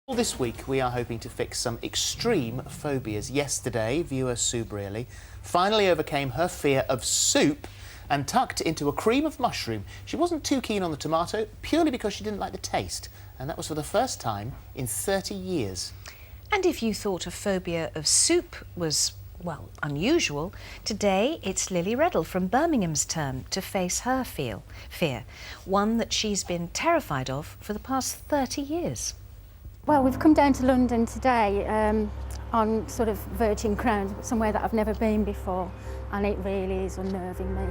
Well, this week we are hoping to fix some extreme phobias. Yesterday, viewer Sue Brearley finally overcame her fear of soup and tucked into a cream of mushroom. She wasn't too keen on the tomato, purely because she didn't like the taste. And that was for the first time in 30 years. And if you thought a phobia of soup was, well, unusual, today it's Lily Reddle from Birmingham's turn to face her fear, one that she's been terrified of for the past 30 years. Well, we've come down to London today on sort of virgin ground, somewhere that I've never been before, and it really is unnerving me.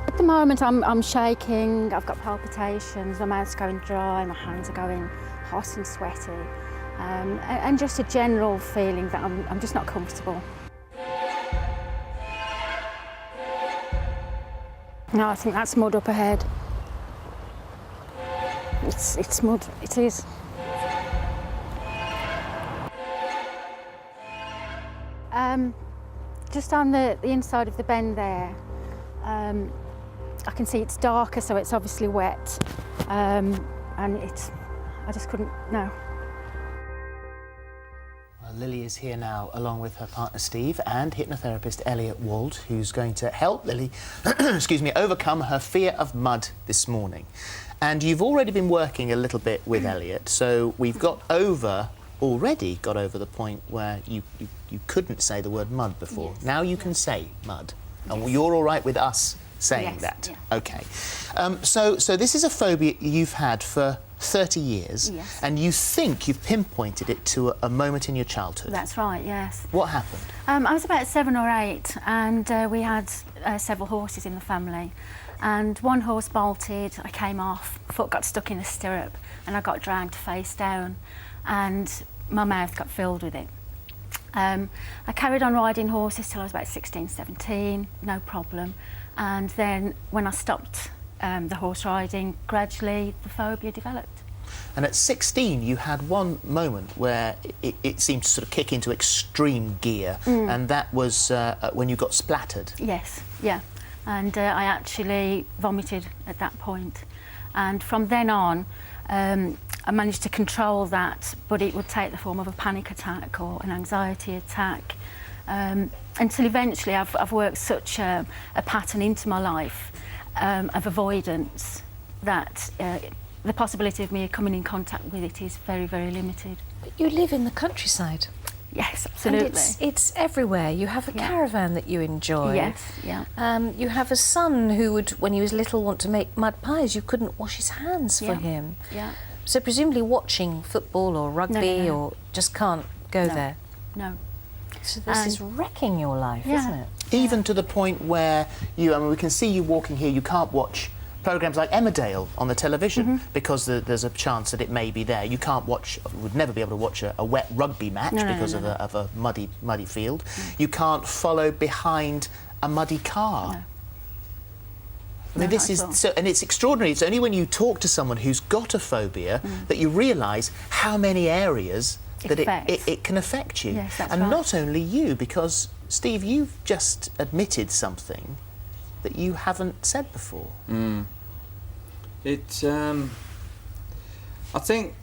At the moment I'm shaking, I've got palpitations, my mouth's going dry, my hands are going hot and sweaty, and just a general feeling that I'm just not comfortable. No, I think that's mud up ahead. It's mud, it is. Just on the inside of the bend there, I can see it's darker, so it's obviously wet, and I just couldn't, no. Well, Lily is here now, along with her partner Steve and hypnotherapist Elliott Wald, who's going to help Lily, excuse me, overcome her fear of mud this morning. And you've already been working a little bit with Elliott, so we've already got over the point where you couldn't say the word mud before. Yes. Now you can say mud, and you're all right with us saying Yes, that? yeah. Okay. So this is a phobia you've had for 30 years, Yes. and you think you've pinpointed it to a moment in your childhood. That's right, yes. What happened? I was about 7 or 8, and we had several horses in the family. And one horse bolted, I came off, foot got stuck in the stirrup, and I got dragged face down, and my mouth got filled with it. I carried on riding horses till I was about 16, 17, no problem. And then when I stopped the horse riding, gradually the phobia developed. And at 16, you had one moment where it seemed to sort of kick into extreme gear, and that was when you got splattered. Yes, yeah. And I actually vomited at that point. And from then on, I managed to control that, but it would take the form of a panic attack or an anxiety attack, until eventually I've worked such a pattern into my life of avoidance that the possibility of me coming in contact with it is very, very limited. But you live in the countryside. Yes, absolutely. And it's everywhere. You have a caravan that you enjoy. Yes, yeah. You have a son who would, when he was little, want to make mud pies. You couldn't wash his hands for him. Yeah. So presumably watching football or rugby No. or just can't go there. No. So this is wrecking your life, isn't it? Even to the point where we can see you walking here, you can't watch programmes like Emmerdale on the television because there's a chance that it may be there. You can't watch, would never be able to watch a wet rugby match because of a muddy field. You can't follow behind a muddy car. No. I mean, this is so, and it's extraordinary. It's only when you talk to someone who's got a phobia that you realise how many areas that it can affect you. Yes, that's and right. not only you, because Steve, you've just admitted something that you haven't said before. I think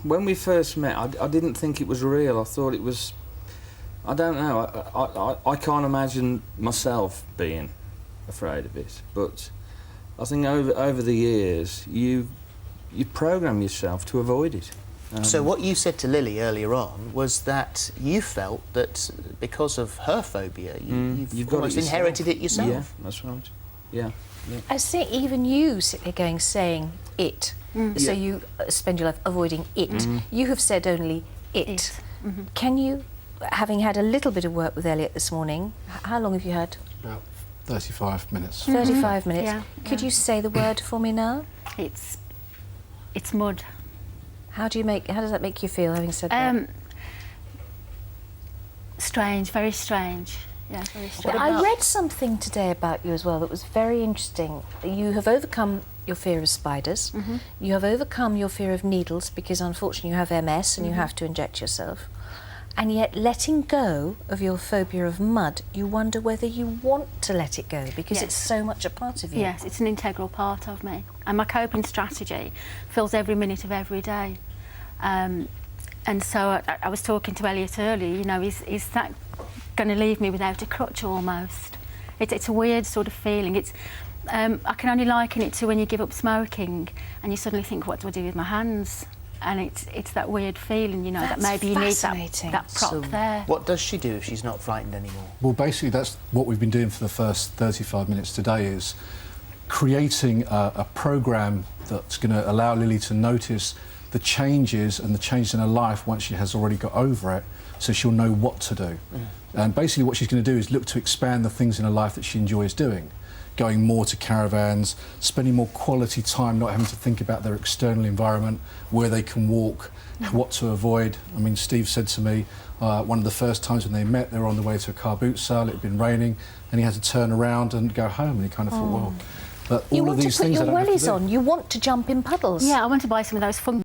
when we first met, I didn't think it was real. I thought it was, I don't know, I can't imagine myself being afraid of it, but I think over the years you program yourself to avoid it. So what you said to Lily earlier on was that you felt that because of her phobia, you've almost inherited it yourself. Yeah, that's right. Yeah. I see even you sit here saying it. So you spend your life avoiding it. You have said only it. Can you, having had a little bit of work with Elliott this morning, how long have you had? About 35 minutes. 35 minutes. Yeah, Could you say the word for me now? It's mud. How does that make you feel, having said that? Strange, very strange. Yeah, very strange. I read something today about you as well that was very interesting. You have overcome your fear of spiders. You have overcome your fear of needles because unfortunately you have MS and you have to inject yourself. And yet letting go of your phobia of mud, you wonder whether you want to let it go because Yes. it's so much a part of you. Yes, it's an integral part of me. And my coping strategy fills every minute of every day. And so I was talking to Elliott earlier, you know, is that going to leave me without a crutch almost? It's a weird sort of feeling. I can only liken it to when you give up smoking and you suddenly think, what do I do with my hands? And it's that weird feeling, you know, that That's maybe you need fascinating. that prop So there. what does she do if she's not frightened anymore? Well, basically, that's what we've been doing for the first 35 minutes today, is creating a programme that's going to allow Lily to notice the changes and the changes in her life once she has already got over it, so she'll know what to do. And basically what she's going to do is look to expand the things in her life that she enjoys doing, going more to caravans, spending more quality time not having to think about their external environment, where they can walk, what to avoid. I mean, Steve said to me, one of the first times when they met, they were on the way to a car boot sale, it had been raining, and he had to turn around and go home, and he kind of thought, well, but You all want of to these put things your I don't have to wellies do. on, you want to jump in puddles. Yeah, I want to buy some of those fun